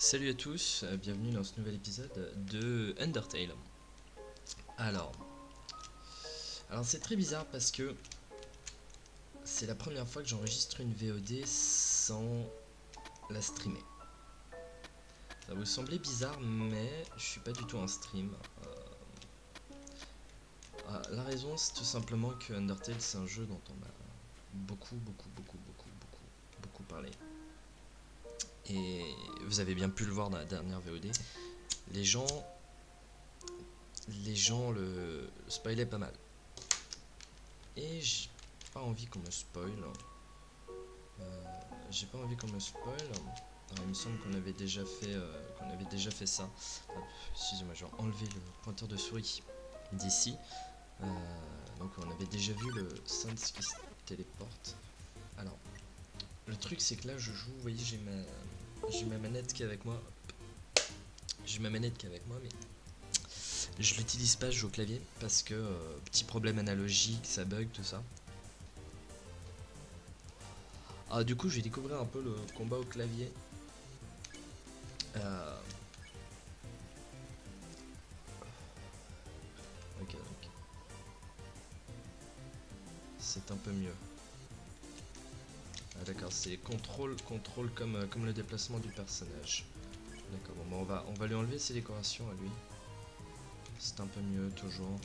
Salut à tous, bienvenue dans ce nouvel épisode de Undertale. Alors, alors c'est très bizarre parce que c'est la première fois que j'enregistre une VOD sans la streamer. Ça va vous sembler bizarre, mais je suis pas du tout en stream. La raison, c'est tout simplement que Undertale, c'est un jeu dont on m'a beaucoup parlé. Et vous avez bien pu le voir dans la dernière VOD. Les gens le spoilaient pas mal. Et j'ai pas envie qu'on me spoil. J'ai pas envie qu'on me spoil. Alors, il me semble qu'on avait déjà fait ça. Excusez-moi, je vais enlever le pointeur de souris d'ici. Donc on avait déjà vu le Sans qui se téléporte. Alors, le truc c'est que là je joue, vous voyez, j'ai ma manette qui est avec moi. Mais je l'utilise pas, je joue au clavier parce que petit problème analogique, ça bug, tout ça. Ah, du coup, je vais découvrir un peu le combat au clavier. Ok, donc c'est un peu mieux. Ah, d'accord, c'est contrôle comme le déplacement du personnage. D'accord, bon, bah, on va lui enlever ses décorations à lui. C'est un peu mieux, toujours.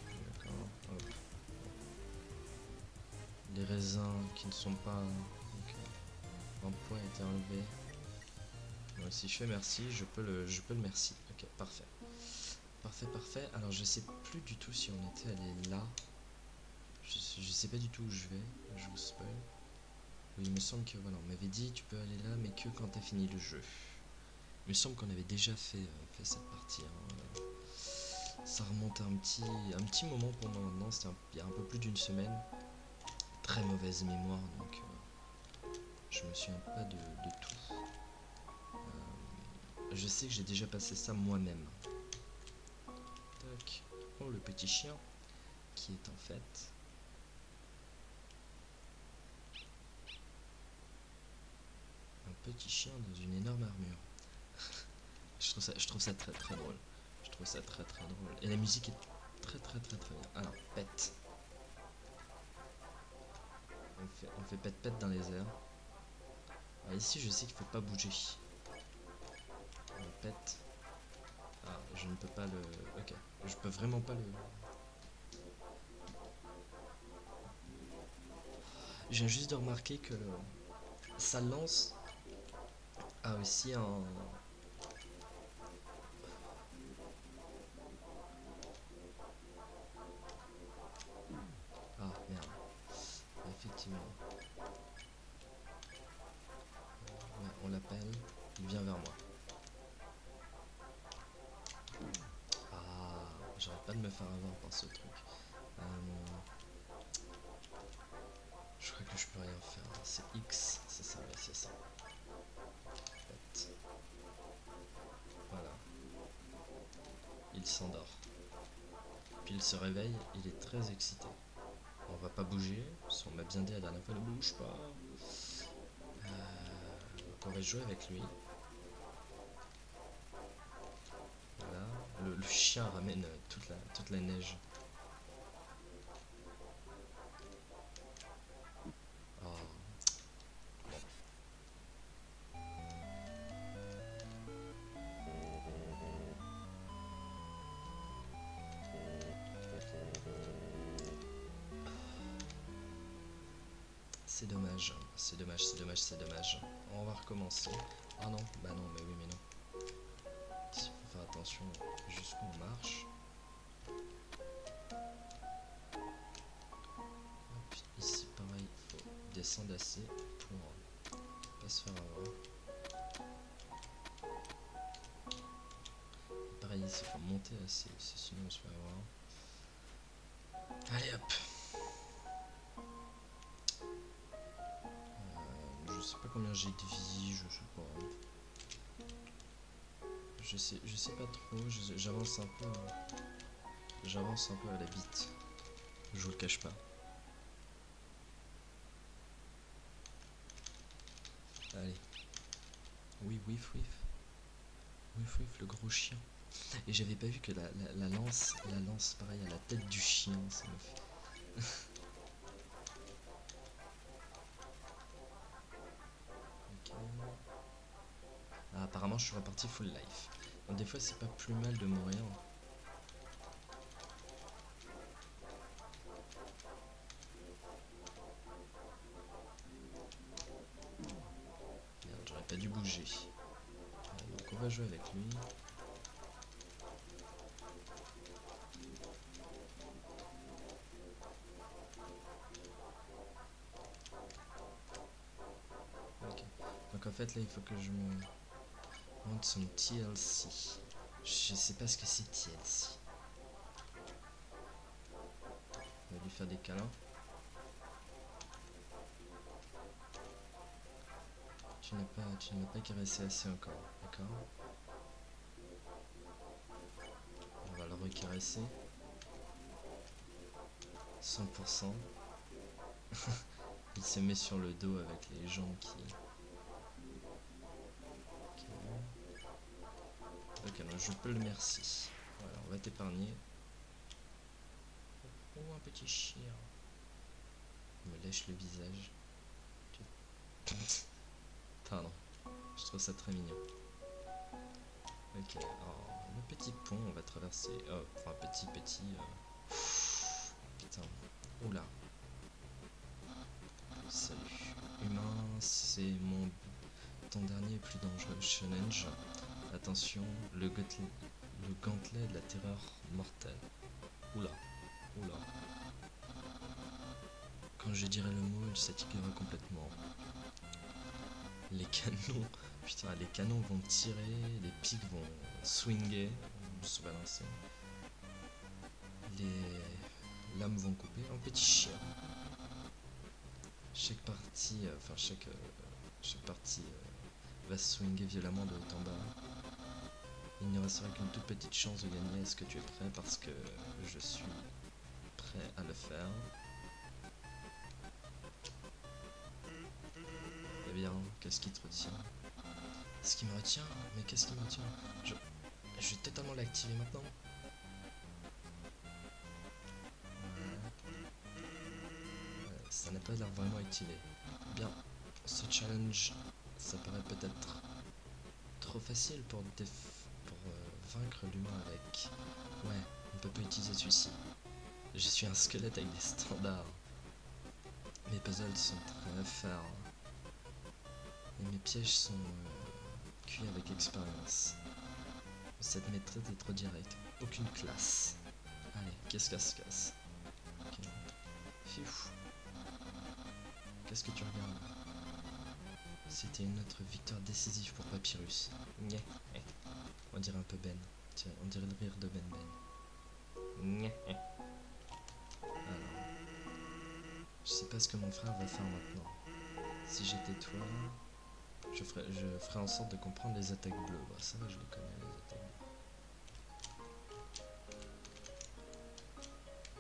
D'accord, hop. Les raisins qui ne sont pas... Ok. Un point a été enlevé. Donc si je fais merci, je peux le merci. Ok, parfait. Parfait. Alors je sais plus du tout si on était allé là. Je sais pas du tout où je vais. Je vous spoil. Oui, il me semble que voilà, on m'avait dit tu peux aller là, mais que quand t'as fini le jeu. Il me semble qu'on avait déjà fait cette partie. Hein. Ça remonte à un petit moment pour moi maintenant. C'était il y a un peu plus d'une semaine. Très mauvaise mémoire, donc je me souviens pas de tout. Je sais que j'ai déjà passé ça moi-même. Tac. Oh, le petit chien qui est en fait un petit chien dans une énorme armure. je trouve ça très très drôle. Je trouve ça très très drôle. Et la musique est très bien. Alors, pète. On fait pète dans les airs. Alors ici, je sais qu'il faut pas bouger. On pète. Ah, je ne peux pas le... Ok, je peux vraiment pas le... Je viens juste de remarquer que sa lance a aussi un... Ah, merde. Effectivement. Ouais, on l'appelle. Il vient vers moi. Ah, j'arrête pas de me faire avoir par ce truc. Je crois que je peux rien faire. C'est X, c'est ça, ouais, c'est ça. Pète. Voilà. Il s'endort. Puis il se réveille, il est très excité. On va pas bouger, parce qu'on m'a bien dit la dernière fois, ne bouge pas. Donc on va jouer avec lui. Voilà, le chien ramène toute la neige. Oh. C'est dommage, c'est dommage. On va recommencer. Ah non, bah non, mais oui, mais non. Il faut faire attention jusqu'où on marche. Hop, ici, pareil, il faut descendre assez pour pas se faire avoir. Pareil, ici, il faut monter assez, sinon on se fait avoir. Allez hop. Je sais pas combien j'ai de vie, je sais pas. Je sais pas trop, j'avance un peu. J'avance un peu à la bite. Je vous le cache pas. Oui, whiff, whiff. Whiff, whiff, le gros chien. Et j'avais pas vu que la lance, pareil, à la tête du chien, ça me fait... Ok. Ah, apparemment, je suis reparti full life. Donc, des fois, c'est pas plus mal de mourir. Merde, j'aurais pas dû bouger. Donc, on va jouer avec lui. Ok. Donc, en fait, là, il faut que je me monte son TLC. Je sais pas ce que c'est TLC. On va lui faire des câlins. Tu n'as pas caressé assez encore, d'accord? On va le recaresser. 100%. Il se met sur le dos avec les jambes qui... Ok, ok, donc je peux le merci. Voilà, on va t'épargner. Oh, un petit chien. Il me lèche le visage. Pardon, je trouve ça très mignon. Ok, alors, le petit pont, on va traverser. Oh, enfin, petit. Putain, oula. Salut. Humain, c'est ton dernier et plus dangereux challenge. Attention, le gantelet de la terreur mortelle. Oula, oula. Quand je dirai le mot, il s'activera complètement. Les canons, putain, les canons vont tirer, les pics vont swinger, se balancer. Les lames vont couper. Un petit chien. Chaque partie, chaque partie va swinger violemment de haut en bas. Il ne restera qu'une toute petite chance de gagner. Est-ce que tu es prêt? Parce que je suis prêt à le faire. Eh bien, qu'est-ce qui te retient? Ce qui me retient? Mais qu'est-ce qui me retient? Je vais totalement l'activer maintenant. Ça n'a pas l'air vraiment activé. Bien, ce challenge, ça paraît peut-être trop facile pour vaincre l'humain avec... Ouais, on peut pas utiliser celui-ci. Je suis un squelette avec des standards. Mes puzzles sont très forts. Et mes pièges sont cuits avec expérience. Cette méthode est trop directe. Aucune classe. Allez, casse. Ok. Fiou. Qu'est-ce que tu regardes? C'était une autre victoire décisive pour Papyrus. Nyeh. On dirait un peu Ben. Tiens, on dirait le rire de Ben. Nyeh. Alors, je sais pas ce que mon frère va faire maintenant. Si j'étais toi, je ferais en sorte de comprendre les attaques bleues. Bah, ça va, je les connais, les attaques bleues.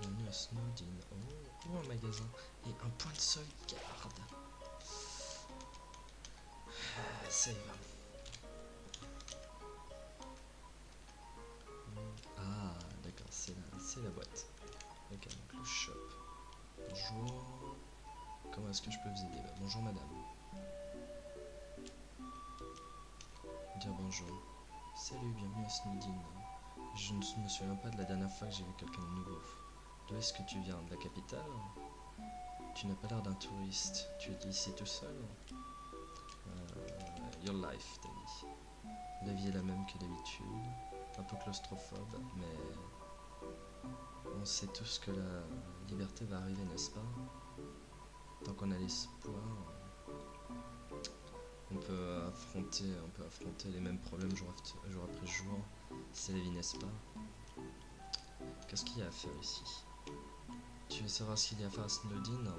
Bienvenue à Snowdin. Oh, un magasin. Et un point de sauvegarde. Save. Ah, d'accord, c'est la boîte. Ok, donc le shop. Bonjour. Comment est-ce que je peux vous aider? Bonjour madame. Dire bonjour. Salut, bienvenue à Snowdin. Je ne me souviens pas de la dernière fois que j'ai vu quelqu'un de nouveau. D'où est-ce que tu viens? De la capitale? Tu n'as pas l'air d'un touriste. Tu es ici tout seul? Your life, t'as dit. La vie est la même que d'habitude. Un peu claustrophobe, mais on sait tous que la liberté va arriver, n'est-ce pas? Tant qu'on a l'espoir, on peut affronter les mêmes problèmes jour après jour. C'est la vie, n'est-ce pas? Qu'est-ce qu'il y a à faire ici? Tu veux savoir ce qu'il y a à faire à Snowdin?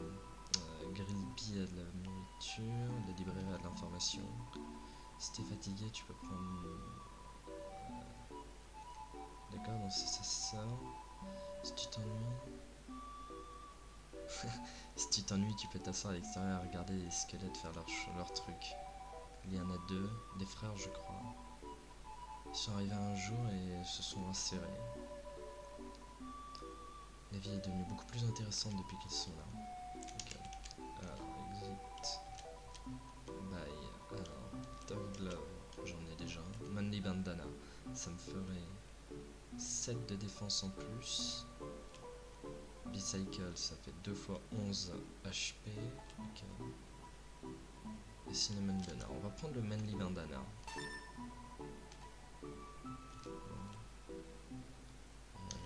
Grillby a de la nourriture, la librairie a de l'information. Si t'es fatigué, tu peux prendre... D'accord, donc c'est ça. Si tu t'ennuies... Si tu t'ennuies, tu peux t'asseoir à l'extérieur et regarder les squelettes faire leur truc. Il y en a deux, des frères je crois. Ils sont arrivés un jour et se sont insérés. La vie est devenue beaucoup plus intéressante depuis qu'ils sont là. Ok. Alors, exit. Bye. Alors, Dog Glove, j'en ai déjà. Manly Bandana, ça me ferait 7 de défense en plus. Bicycle, ça fait 2 fois 11 HP. Ok. Et Cinnamon Banana. On va prendre le Manly Bandana.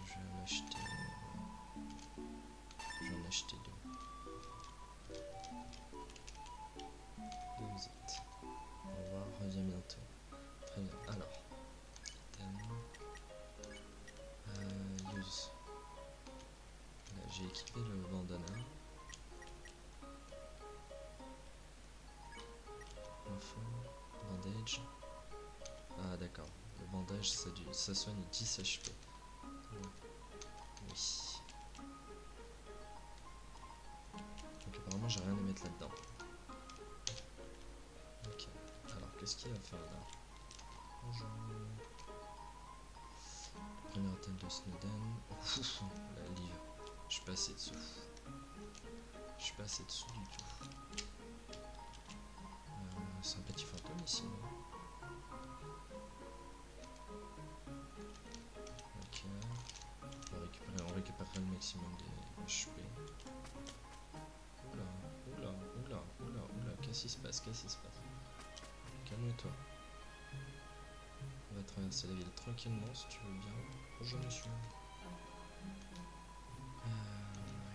Je vais en acheter. Je vais en acheter 2. Exit. Au revoir, reviens bientôt. Très bien. Alors. Use. Là, j'ai équipé le bandana. Info. Bandage. Ah d'accord. Le bandage ça soigne 10 HP. Oui. Donc apparemment j'ai rien à mettre là-dedans. Ok. Alors qu'est-ce qu'il y a à faire là? Bonjour. Première hôtel de Snowden. La livre. Je suis pas assez dessous. Je suis pas assez dessous du tout. C'est un petit fantôme ici. Ok. On récupérera le maximum des HP. Oula, oula, oula, oula, oula. Qu'est-ce qui se passe? Qu'est-ce qui se passe? Calme-toi. On va traverser la ville tranquillement si tu veux bien. Bonjour monsieur.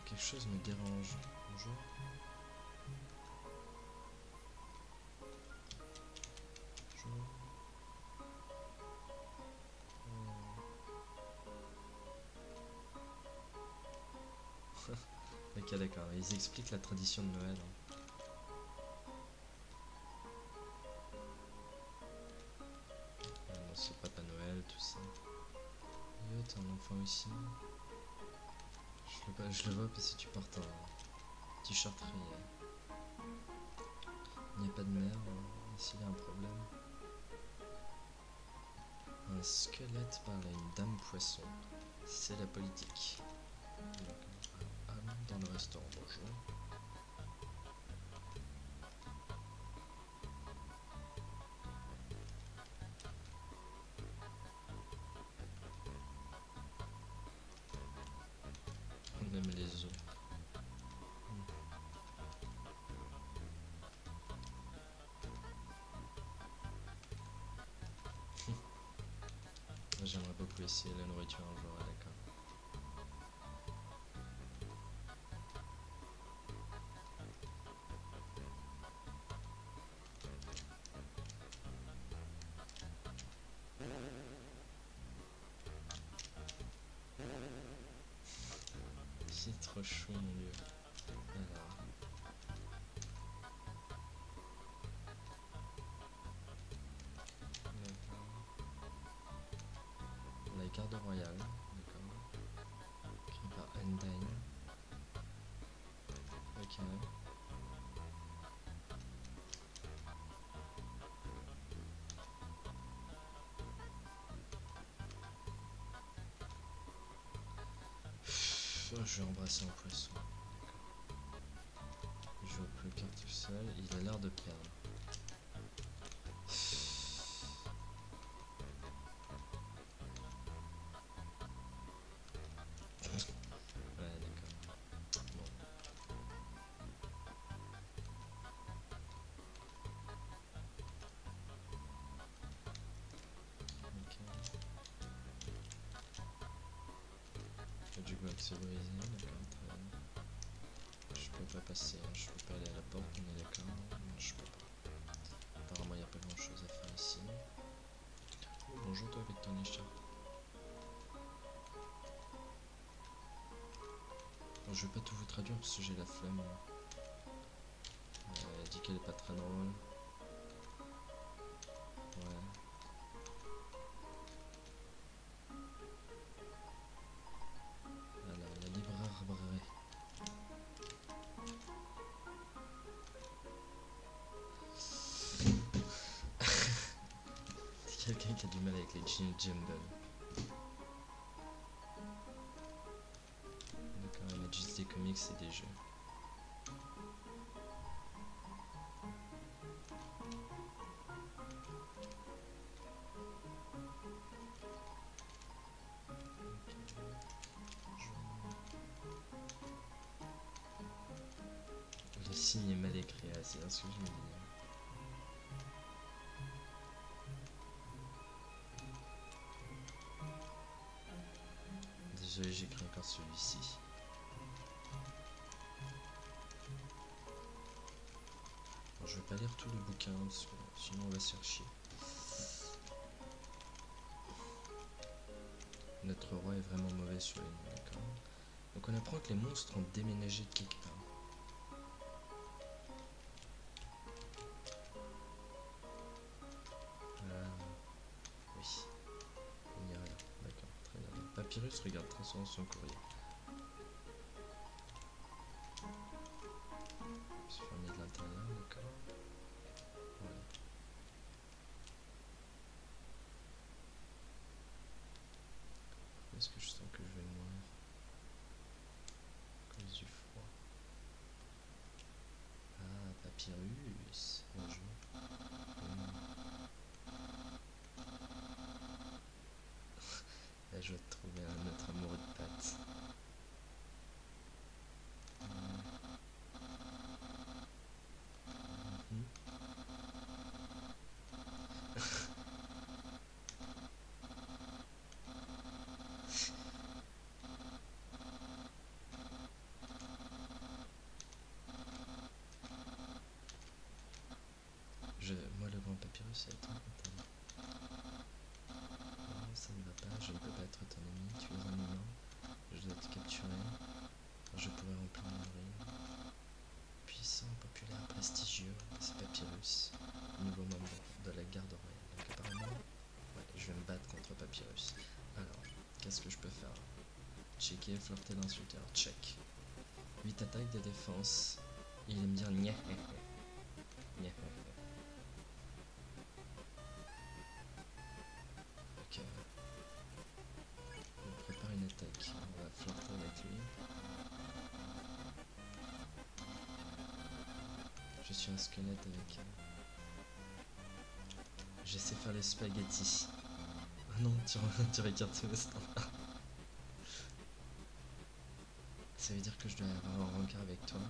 Quelque chose me dérange. Bonjour. Bonjour. Ok d'accord, ils expliquent la tradition de Noël. Non, c'est Papa Noël, tout ça. Yo, t'as un enfant ici. Je le vois parce que tu portes un t-shirt rayé. Il n'y a pas de mère, s'il y a un problème. Un squelette parle à une dame poisson. C'est la politique. Allons dans le restaurant, bonjour. On aime les os. J'aimerais beaucoup essayer la nourriture un jour, d'accord. C'est trop chaud mon dieu. Alors. La garde royale, d'accord. Écrit par Endine. Ok. Je vais embrasser un poisson. Il joue au poker tout seul. Il a l'air de perdre. Ouais, d'accord. Bon. Ok. Du coup, accès brisé, d'accord, très bien. Je peux pas passer, hein. Je peux pas aller à la porte, on est d'accord? Non, je peux pas. Apparemment, il n'y a pas grand chose à faire ici. Oh, bonjour toi avec ton écharpe. Bon, je vais pas tout vous traduire parce que j'ai la flemme. Elle dit qu'elle est pas très drôle. Ouais. Alors, la librairie. quelqu'un qui a du mal avec les jumble. D'accord, ils mettent juste des comics et des jeux. Le signe est mal écrit, c'est ce que je me dis. Désolé, j'écris encore celui-ci. Bon, je vais pas lire tout le bouquin, parce que sinon on va se faire chier. Notre roi est vraiment mauvais sur les noms, d'accord. Donc on apprend que les monstres ont déménagé de quelque part. Oui, il n'y a rien, d'accord, très bien. Papyrus regarde très souvent son courrier. Se fermer de l'intérieur, d'accord. Voilà. Est-ce que je sens que je vais mourir à cause du froid? Ah, Papyrus, bonjour. Là, je vais te trouver un autre amoureux de pâtes. Moi, le grand Papyrus, c'est toi. Non, ça ne va pas, je ne peux pas être ton ami, tu es un humain. Je dois te capturer. Je pourrais remplir mon rire. Puissant, populaire, prestigieux, c'est Papyrus, nouveau membre de la garde royale. Donc apparemment, ouais, je vais me battre contre Papyrus. Alors, qu'est-ce que je peux faire? Checker, flirter, l'insulter, check. 8 attaques de défense. Il aime bien nya. Ok. On prépare une attaque. On va flirter avec lui. Je suis un squelette avec... J'essaie de faire les spaghettis. Ah non, tu regardes tous les standards. Ça veut dire que je dois avoir un rencard avec toi.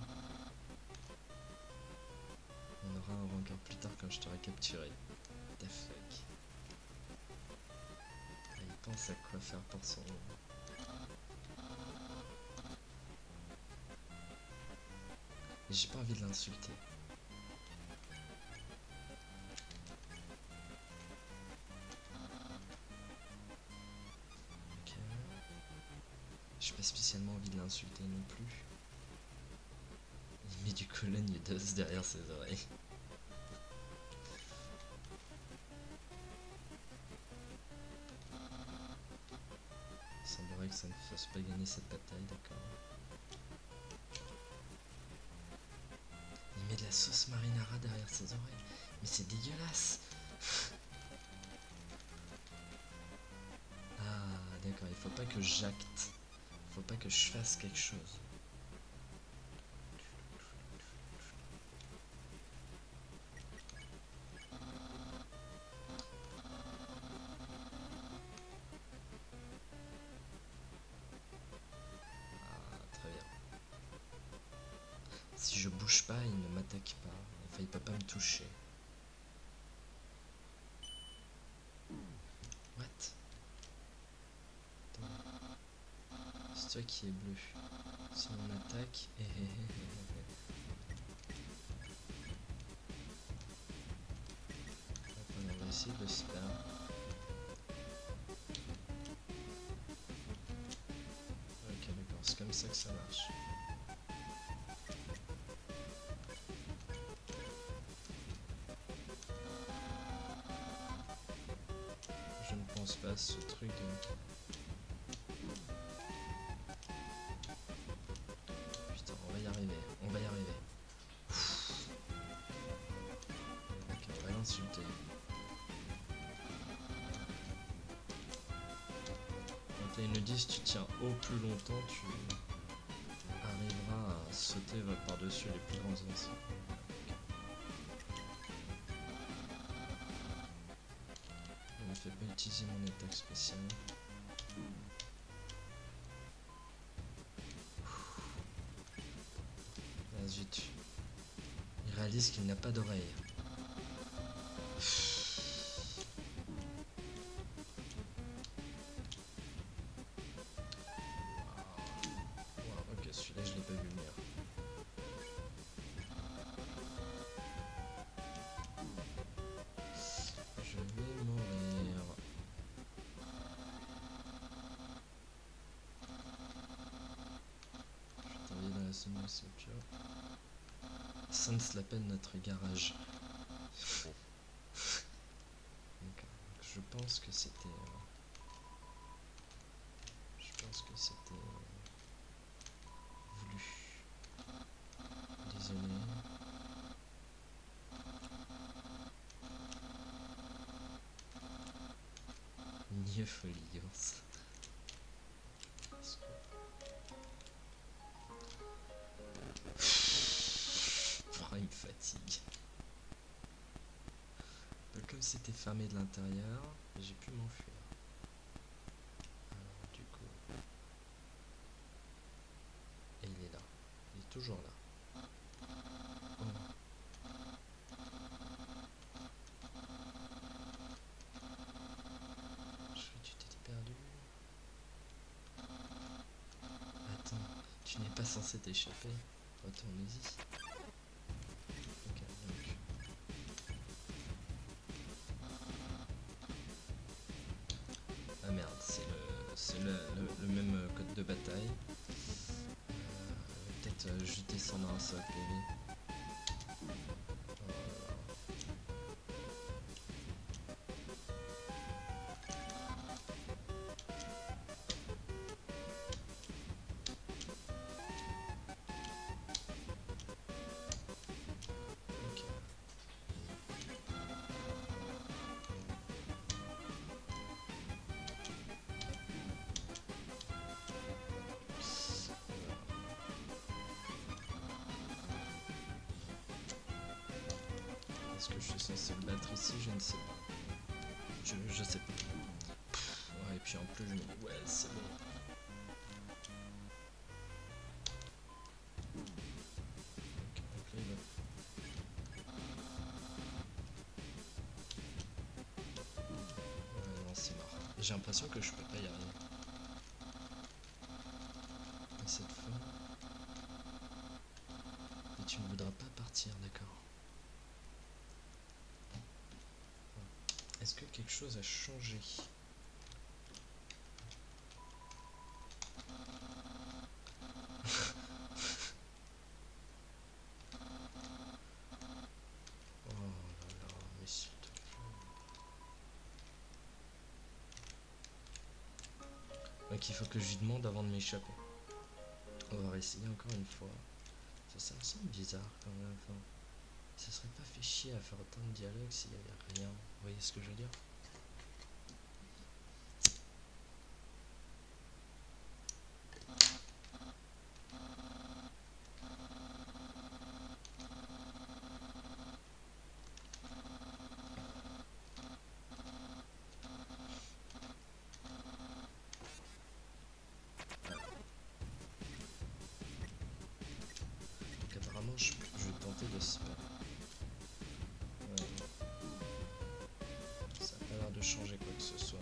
On aura un rencard plus tard quand je t'aurai capturé. What the fuck. Ah, il pense à quoi faire pour son... J'ai pas envie de l'insulter. Ok. J'ai pas spécialement envie de l'insulter non plus. Il met du cologne d'os derrière ses oreilles. Il semblerait que ça ne fasse pas gagner cette bataille, d'accord. Il met de la sauce marinara derrière ses oreilles. Mais c'est dégueulasse. Ah, d'accord, il faut pas que j'acte. Faut pas que je fasse quelque chose. Ah, très bien. Si je bouge pas, il ne m'attaque pas. Enfin, il peut pas me toucher. What? C'est toi qui es bleu. Si on attaque... On va essayer de le spam. Ok, d'accord, c'est comme ça que ça marche. Je ne pense pas à ce truc de... Putain, on va y arriver, on va y arriver. Ok, on va l'insulter. Ils nous disent tu tiens haut plus longtemps, tu arriveras à sauter par-dessus les plus grands anciens. Je ne fais pas utiliser mon attaque spéciale. Ah zut. Il réalise qu'il n'a pas d'oreille. Ok, celui-là je l'ai pas vu venir. Je vais mourir. Je vais travailler dans la semi-structure. Sans l'appelle notre garage. D'accord. Je pense que c'était. Voulu. Désolé. Niefolios. Oh, il me fatigue. Donc, comme c'était fermé de l'intérieur, j'ai pu m'enfuir. Alors du coup... Et il est là. Il est toujours là. Oh. Je crois que tu t'étais perdu. Attends, tu n'es pas censé t'échapper. Retourne-y. Ok, donc... Ah merde, c'est le même code de bataille. Peut-être jeter son main, ça va plus vite. Ok. Est-ce que je suis censé le battre ici? Je ne sais pas. Je sais pas. Ouais, et puis en plus je me dis ouais c'est bon. Ok, donc là il va... Ouais, non c'est mort. J'ai l'impression que je peux pas y arriver. Et cette fois... Et tu ne voudras pas partir, d'accord. Est-ce que quelque chose a changé? Oh là là, mais s'il te plaît. Donc il faut que je lui demande avant de m'échapper. On va réessayer encore une fois. Ça me semble bizarre quand même. Enfin, ça serait pas fait chier à faire autant de dialogues s'il y avait rien. Vous voyez ce que je veux dire? Donc apparemment je vais tenter de se faire. Ça n'a pas l'air de changer quoi que ce soit.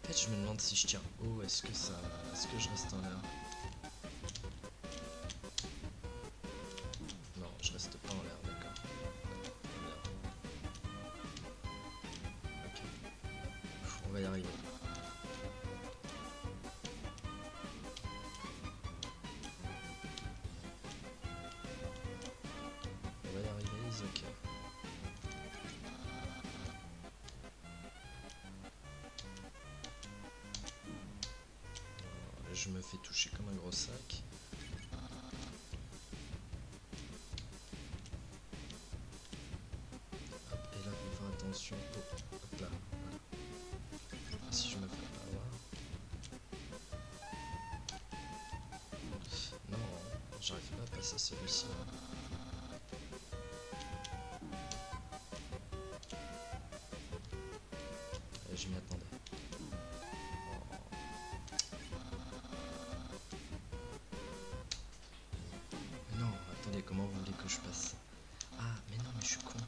En fait je me demande si je tiens haut, est-ce que je reste en l'air? Non, je reste pas en l'air, d'accord. Ok. On va y arriver. On va y arriver, is ok. Je je me fais toucher comme un gros sac. Hop, et là, faut faire attention. Oh, hop là. Voilà. Si je me fais pas avoir. Non, j'arrive pas à passer celui-ci. Je m'y attendais. Non, attendez, comment vous voulez que je passe? Ah, mais non, mais je suis con.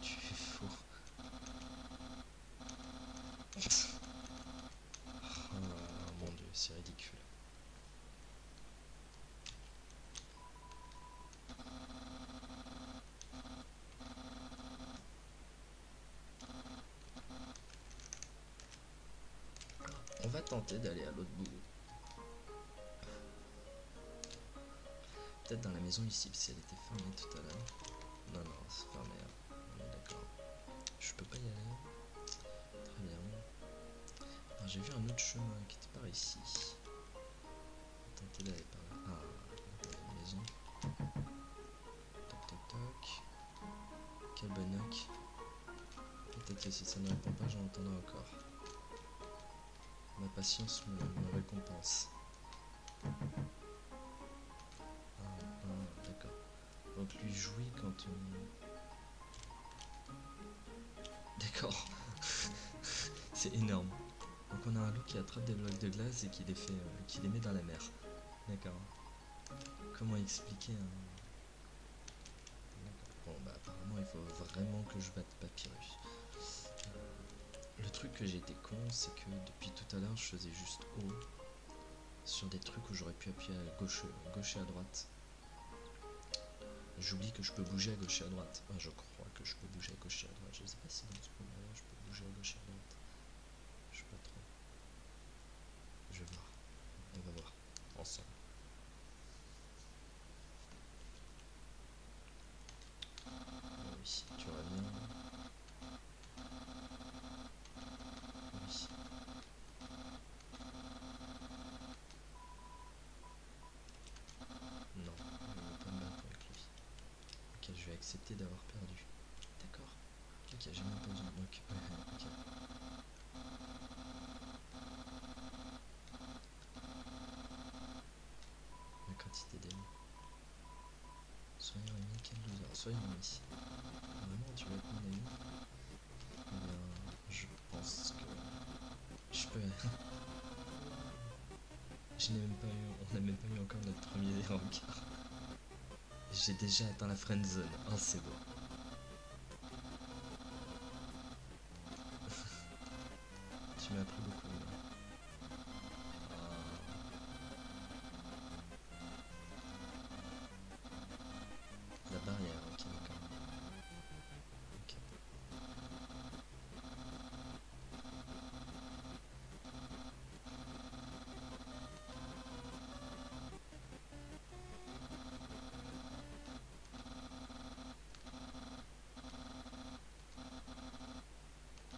Tu es fou. Oh mon dieu, c'est ridicule. On va tenter d'aller à l'autre bout. Peut-être dans la maison ici, parce qu'elle était fermée tout à l'heure. Non, non, c'est fermé. Hein. On est d'accord. Je peux pas y aller. Très bien. J'ai vu un autre chemin qui était par ici. On va tenter d'aller par là. Ah, dans la maison. Toc toc toc. Quel bon knock. Peut-être que si ça ne répond pas, j'en entendrai encore. Ma patience me récompense. D'accord. Donc lui jouit quand on... D'accord. C'est énorme. Donc on a un loup qui attrape des blocs de glace et qui les fait, qui les met dans la mer. D'accord. Comment expliquer un... Bon bah apparemment il faut vraiment que je batte Papyrus. Le truc que j'ai été con, c'est que depuis tout à l'heure je faisais juste haut sur des trucs où j'aurais pu appuyer à gauche et à droite. J'oublie que je peux bouger à gauche et à droite. Enfin, je crois que je peux bouger à gauche et à droite. Je sais pas si dans ce moment-là je peux bouger à gauche et à droite. Je sais pas trop. Je vais voir. On va voir ensemble. Oui, tu reviens. Oui. Non, je ne veux pas me battre avec lui. Ok, je vais accepter d'avoir perdu. D'accord. Ok, j'ai même pas besoin. Donc, ok. La quantité d'amis. Soyons amis, quel loser. Soyons amis. Vraiment, tu veux être mon ami? Eh bien, je pense que je peux. Je n'ai même pas eu, on n'a même pas eu encore notre premier rencard. J'ai déjà atteint la friend zone. Oh, c'est beau. Tu m'as appris beaucoup. La barrière, ok, d'accord. Ok.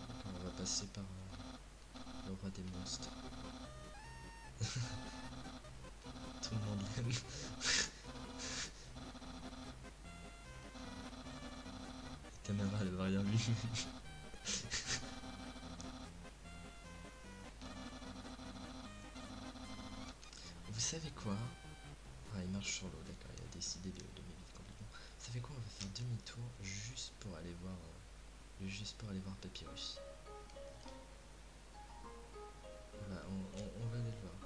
D'accord, on va passer par le roi des monstres. Tout le monde l'aime. Caméra, elle va rien vu. Vous savez quoi? Ah, il marche sur l'eau, d'accord, il a décidé de m'éviter complètement. Vous savez quoi? On va faire demi-tour juste pour aller voir Papyrus. Voilà, on va aller le voir.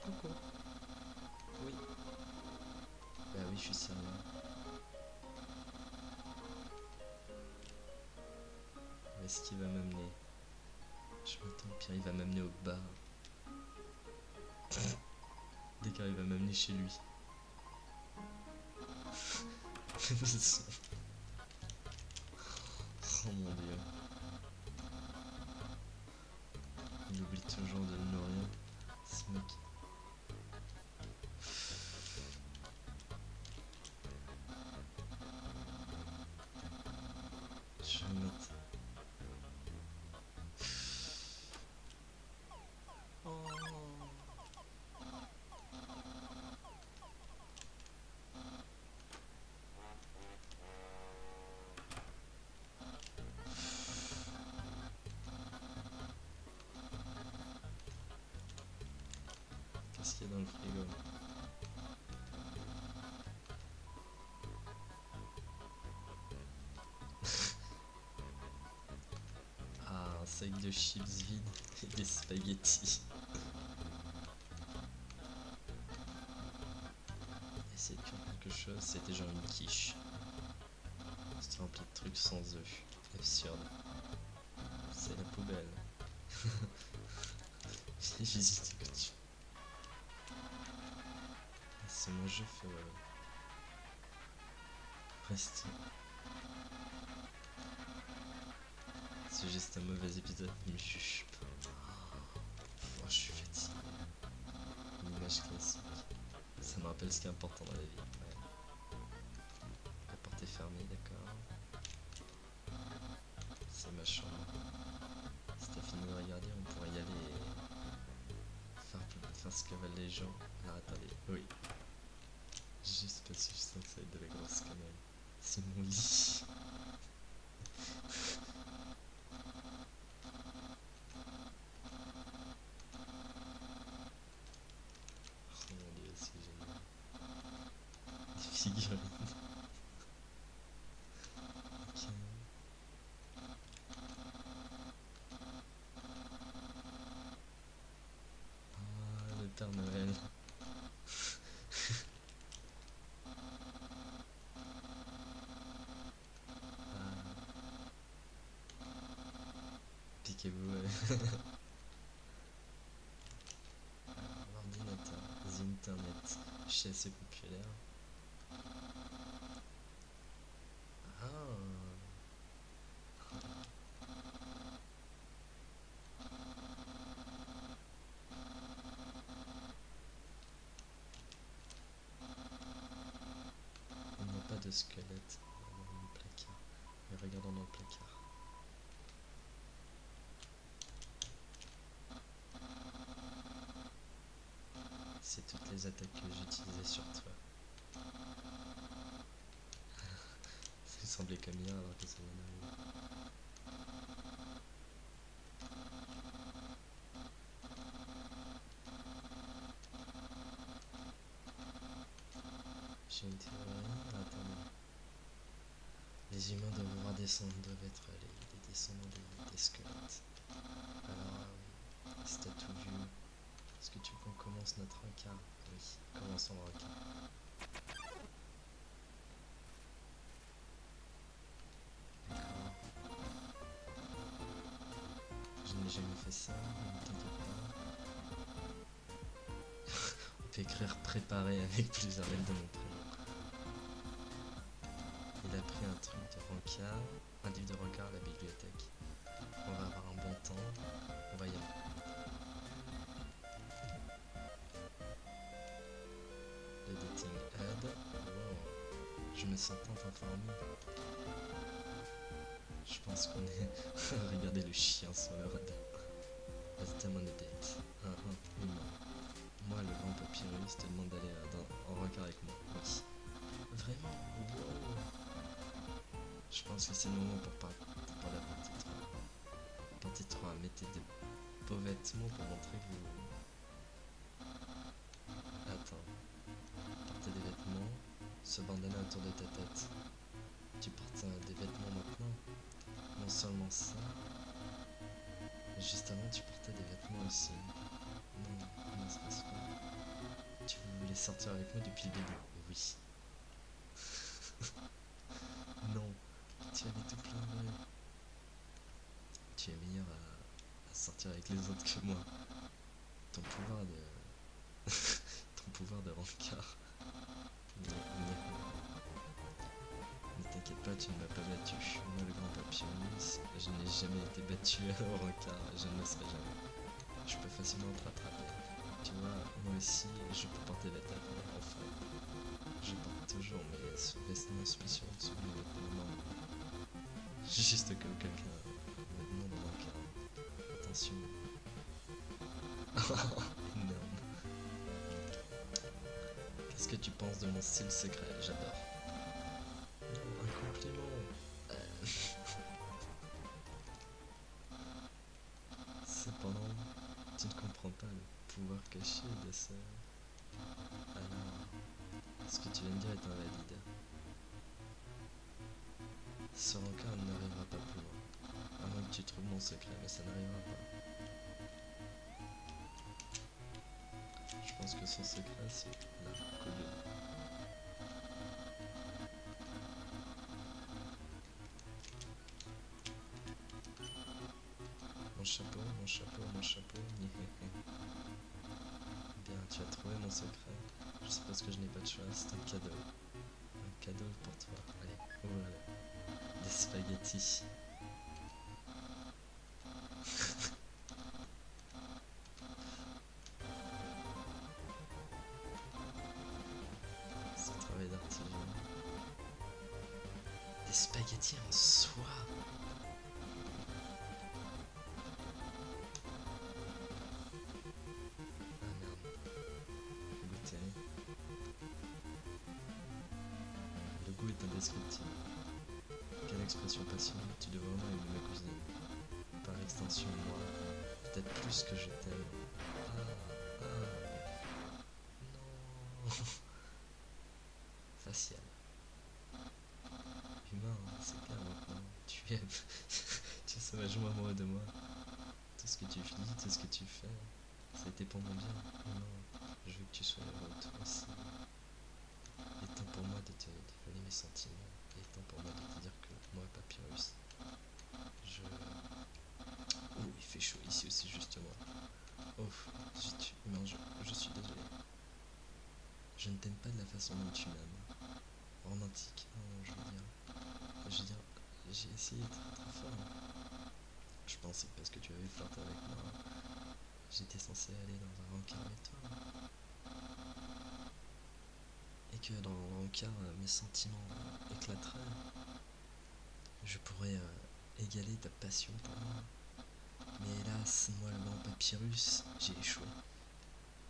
Coucou. Oui. Bah oui, je suis sérieux. Où est-ce qu'il va m'amener? Je m'attends, Pierre, il va m'amener au bar. D'accord, il va m'amener chez lui. Oh mon dieu. Il oublie toujours de le nourrir, ce mec. Je vais mettre... est dans le frigo. Ah, un sac de chips vide et des spaghettis. Essayer de faire quelque chose, c'était genre une quiche. C'était rempli de trucs sans œufs. Absurde. C'est la poubelle. J'ai visité que tu... C'est mon jeu favori. Reste. C'est juste un mauvais épisode, mais je juge pas. Oh, je suis fatigué. Une image classique. Ça me rappelle ce qui est important dans la vie. Ouais. La porte est fermée, d'accord. C'est ma chambre. Si t'as fini de regarder, on pourrait y aller et faire ce que veulent les gens. Alors attendez, oui. Juste parce que je sens que ça va être de la grosse connerie. C'est mon lit. Oh mon dieu, c'est génial. Des figurines. Ok. Ah, le Père Noël. Ah, piquez-vous. L'ordinateur, The Internet, chasse populaire. Ah, il n'y a pas de squelette dans le placard. Mais regardons dans le placard. C'est toutes les attaques que j'utilisais sur toi. Ça me semblait comme hier alors que ça vient d'arriver. J'ai une théorie. Attendez. Les humains doivent être les descendants des squelettes. Alors, oui, si t'as tout vu, est-ce que tu veux qu'on commence notre rencard? Oui, commençons le rencard. D'accord. Je n'ai jamais fait ça, ne t'inquiète pas. On peut écrire préparé avec plusieurs lettres de mon prénom. Il a pris un truc de rencard, un livre de rencard à la bibliothèque. On va avoir un bon temps, on va y aller. Editing add. Wow. Je me sens tant informé. Je pense qu'on est... Regardez le chien sur le radar. Last time on a date. Humain. Moi, le grand papyrus te demande d'aller en rencard avec moi. Oui. Vraiment? Wow. Je pense que c'est le moment pour la partie 3. Partie 3, mettez de beaux vêtements pour montrer que vous... Attends. Portez des vêtements. Ce bandana autour de ta tête. Tu portes des vêtements maintenant? Non seulement ça, mais juste avant tu portais des vêtements aussi. Non, comment ça se fait? Tu voulais sortir avec moi depuis le début? Oui. Non, tu avais tout plein de... Tu es meilleur à sortir avec les autres que moi. Ton pouvoir de... Ton pouvoir de rencard. Ne t'inquiète pas, tu ne m'as pas battu. Moi, le grand papyrus, je n'ai jamais été battu au rencard, je ne le serai jamais. Je peux facilement te rattraper. Tu vois, moi aussi, je peux porter la table, enfin. Je porte toujours mes vêtements spéciaux sous les vêtements. Juste comme quelqu'un me demande au rencard. Attention. Oh, énorme. Qu'est-ce que tu penses de mon style secret? J'adore. Oh, un compliment. Cependant, tu ne comprends pas le pouvoir caché de ça. Ce que tu viens de dire est invalide. Ce rencard n'arrivera pas plus loin. À moins que tu trouves mon secret, mais ça n'arrivera pas. Je pense que son secret, c'est la colline. Mon chapeau, mon chapeau, mon chapeau. Bien, tu as trouvé mon secret. Je suppose que je n'ai pas de choix, c'est un cadeau. Un cadeau pour toi. Allez, ouvre-le. Des spaghettis. Ce travail d'artisan. Des spaghettis en soie. Ah merde. Goûter. Le goût est indescriptible. Quelle expression passionnée, tu devrais vraiment aimer ma cuisine. Par extension, moi, peut-être plus que je t'aime. Ah, non. Facial. Humain, hein, c'est clair maintenant. Tu es, tu es sauvagement amoureux de moi. Tout ce que tu dis, tout ce que tu fais, ça a été pour mon bien. Non, je veux que tu sois heureux toi aussi. Il est temps pour moi de te dévoiler mes sentiments. Il est temps pour moi de te dire que moi, Papyrus, je... Oh, il fait chaud ici aussi, justement. Oh, zut, non, je suis désolé. Je ne t'aime pas de la façon dont tu m'aimes. Romantique, non, je veux dire, j'ai essayé très très fort. Je pensais que parce que tu avais flirté avec moi, j'étais censé aller dans un rencard avec toi. Et que dans le rencard, mes sentiments éclateraient. Je pourrais égaler ta passion pour moi. Mais hélas, moi le grand Papyrus, j'ai échoué.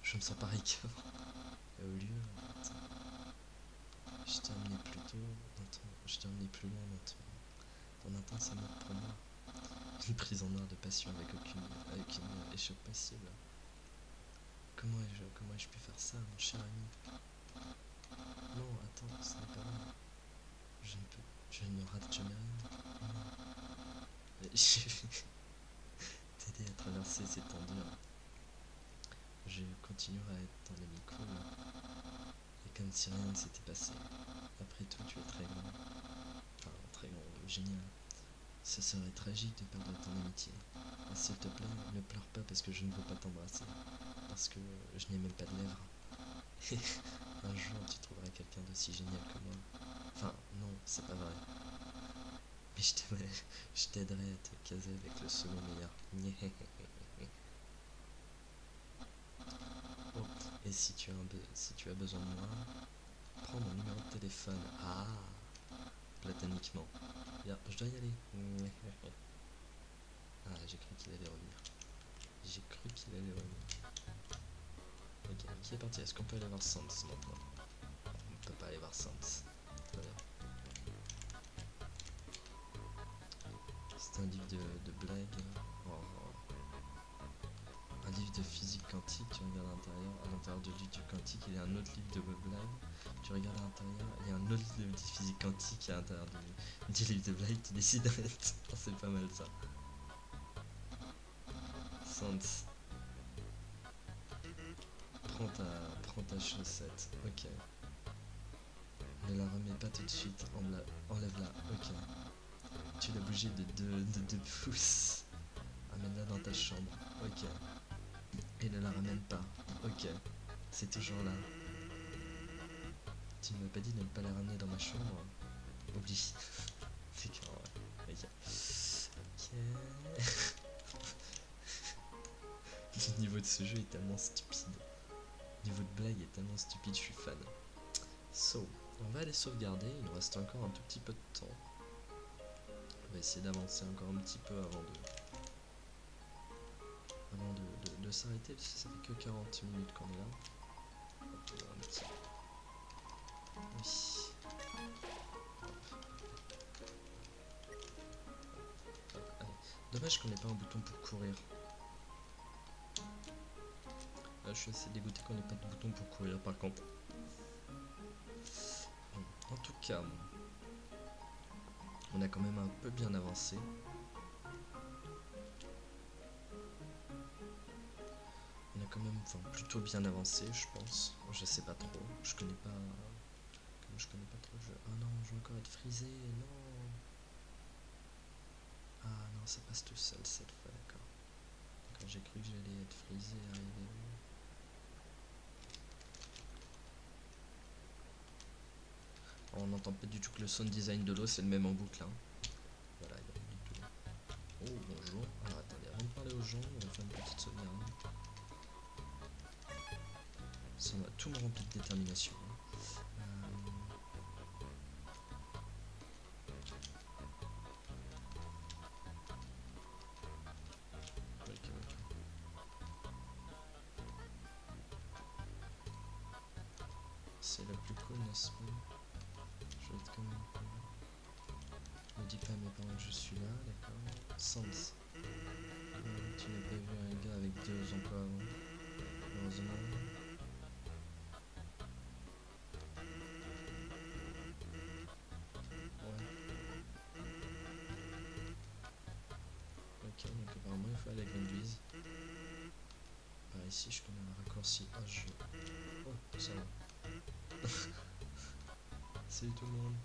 Je me sens pareil qu'avant. Et au lieu, en fait, je t'ai emmené plus tôt je t'ai emmené plus loin dans ton intense amour pour moi. Une prison noire de passion avec une échoppe possible. Comment ai-je pu faire ça, mon cher ami? Non, attends, ce n'est pas vrai. Je ne rate jamais rien. Non. Je vais t'aider à traverser ces temps durs. Je continuerai à être ton ami cool. Et comme si rien ne s'était passé. Après tout, tu es très grand. Enfin, très grand, génial. Ce serait tragique de perdre ton amitié. S'il te plaît, ne pleure pas parce que je ne veux pas t'embrasser. Parce que je n'ai même pas de lèvres. Et un jour, tu trouveras quelqu'un d'aussi génial que moi. Enfin, non, c'est pas vrai. Mais je t'aiderai à te caser avec le second meilleur. Oh, et si tu as besoin de moi, prends mon numéro de téléphone. Ah, platoniquement. Bien, je dois y aller. Ah, j'ai cru qu'il allait revenir. J'ai cru qu'il allait revenir. Ok, qui est parti? Est-ce qu'on peut aller voir Sans maintenant? On peut pas aller voir Sans. Très bien. C'est un livre de blagues. Oh. Un livre de physique quantique, tu regardes à l'intérieur du livre quantique, il y a un autre livre de blagues, tu regardes à l'intérieur, il y a un autre livre de physique quantique à l'intérieur du livre de blagues, tu décides d'arrêter. Oh, c'est pas mal ça. Sans. Prends ta chaussette, ok. Ne la remets pas tout de suite, enlève-la, ok. Tu l'as bougé de 2 pouces. Amène-la dans ta chambre, ok. Et ne la ramène pas, ok. C'est toujours là. Tu ne m'as pas dit de ne pas la ramener dans ma chambre. Oublie. D'accord, ouais. Ok. Ok. Le niveau de ce jeu est tellement stupide. Le niveau de blague est tellement stupide, je suis fan. So, on va aller sauvegarder. Il nous reste encore un tout petit peu de temps. On va essayer d'avancer encore un petit peu avant de s'arrêter, parce que ça fait que 40 minutes qu'on est là. Hop, un petit. Oui. Allez. Dommage qu'on n'ait pas un bouton pour courir. Là, je suis assez dégoûté qu'on n'ait pas de bouton pour courir par contre. Donc, on a quand même un peu bien avancé. On a quand même plutôt bien avancé, je pense. Je sais pas trop. Je connais pas. Comme je connais pas trop le jeu. Ah non, je vais encore être frisé. Non. Ah non, ça passe tout seul cette fois, d'accord. J'ai cru que j'allais être frisé, arrivé. On n'entend pas du tout que le sound design de l'eau c'est le même en boucle. Hein. Voilà, il n'y a pas du tout. Oh bonjour. Alors attendez, avant de parler aux gens, on va faire une petite sauvegarde. Ça va tout me remplir de détermination. C'est la plus cool, n'est-ce pas? Je vais être comme un peu. Je me dis pas à mes parents que je suis là, d'accord. Sans. Tu n'as pas vu un gars avec 2 emplois avant. Heureusement. Ouais. Ok, donc apparemment il faut aller à Granduise. Par ici, je connais un raccourci. Ah, je. Oh, ça va. Salut tout le monde.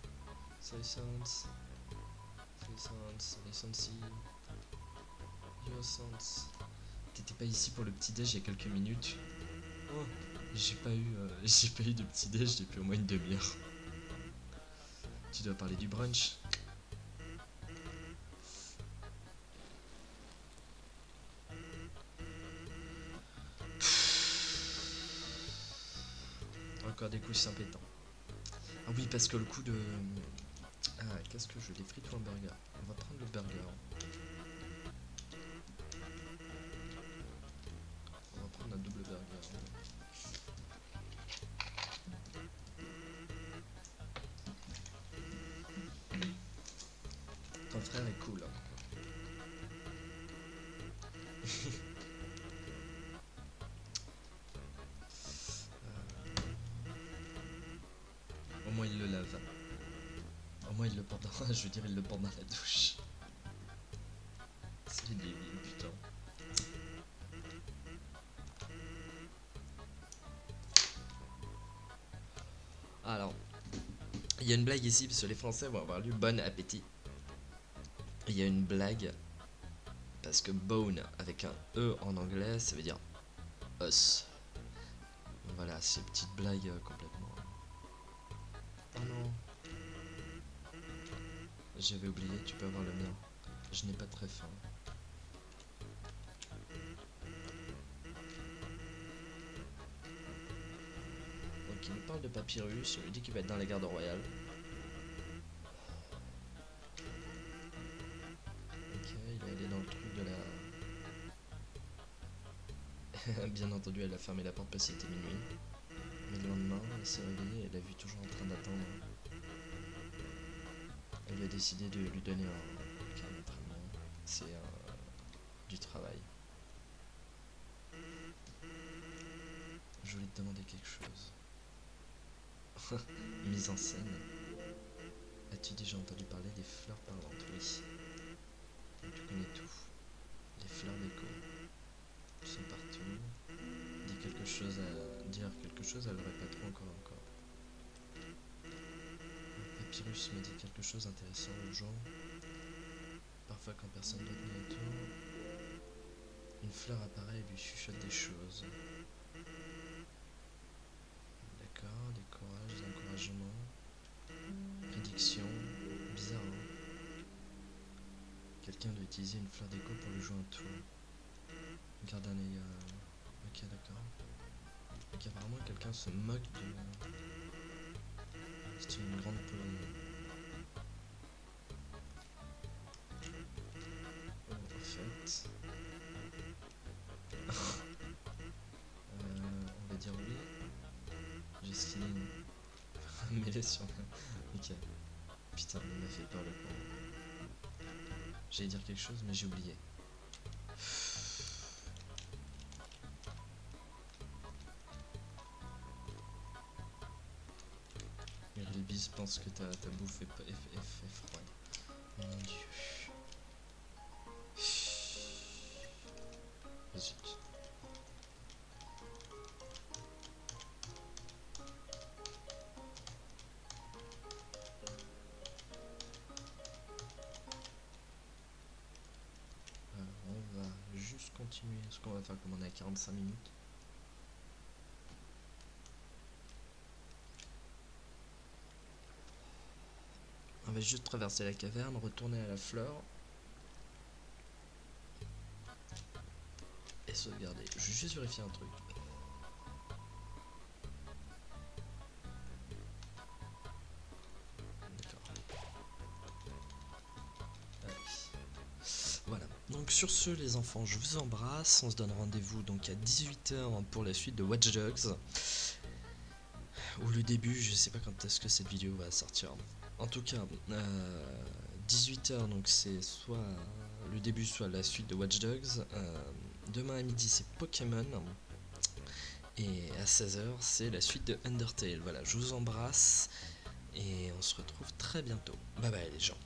Salut Sans. Salut Sans. Salut Sansi. Yo Sans. T'étais pas ici pour le petit déj il y a quelques minutes. Oh, j'ai pas eu de petit déj depuis au moins une demi-heure. Tu dois parler du brunch. Encore des coups pétants. Ah oui, parce que le coup de... Ah, qu'est-ce que je veux? Des frites ou un burger? On va prendre le burger. On va prendre un double burger. Ton frère est cool. Hein. Au moins il le lave. Au moins il le porte dans... Je veux dire, il le porte dans la douche. C'est débile, putain. Alors, il y a une blague ici, parce que les Français vont avoir lu bon appétit. Il y a une blague, parce que bone avec un E en anglais, ça veut dire os. Voilà, ces petites blagues complètement. Oh non. J'avais oublié, tu peux avoir le mien. Je n'ai pas très faim. Donc il me parle de Papyrus, il me dit qu'il va être dans la garde royale. Ok, il est dans le truc de la... Bien entendu, elle a fermé la porte parce qu'il était minuit. Mais le lendemain, elle s'est réveillée et elle l'a vu toujours en train d'attendre. Elle lui a décidé de lui donner un entraînement. C'est du travail. Je voulais te demander quelque chose. Mise en scène. As-tu déjà entendu parler des fleurs parlantes? Oui. Donc, tu connais tout. Les fleurs d'écho. Elles sont partout. Dire quelque chose, elle le répète encore. Papyrus me dit quelque chose d'intéressant l'autre jour. Parfois quand personne d'autre n'est autour, une fleur apparaît et lui chuchote des choses. D'accord, des courages, des encouragements, prédictions, bizarre hein. Quelqu'un doit utiliser une fleur d'écho pour lui jouer un tour. Garde un œil. Ok, d'accord. Donc apparemment quelqu'un se moque de... C'est une grande polémique. Oh, en fait... on va dire oui. J'ai stylé une mêlée sur la... Ok. Putain, il m'a fait peur le con. J'allais dire quelque chose mais j'ai oublié. pense que ta bouffe est froide. Mon dieu. Zut. On va juste continuer ce qu'on va faire comme on est à 45 minutes. On va juste traverser la caverne, retourner à la fleur. Et sauvegarder. Je vais juste vérifier un truc. Voilà, donc sur ce les enfants, je vous embrasse, on se donne rendez-vous donc à 18 h pour la suite de Watch Dogs. Ou le début, je sais pas quand est-ce que cette vidéo va sortir. En tout cas, 18 h donc c'est soit le début soit la suite de Watch Dogs. Demain à midi c'est Pokémon. Et à 16 h c'est la suite de Undertale. Voilà, je vous embrasse et on se retrouve très bientôt. Bye bye les gens.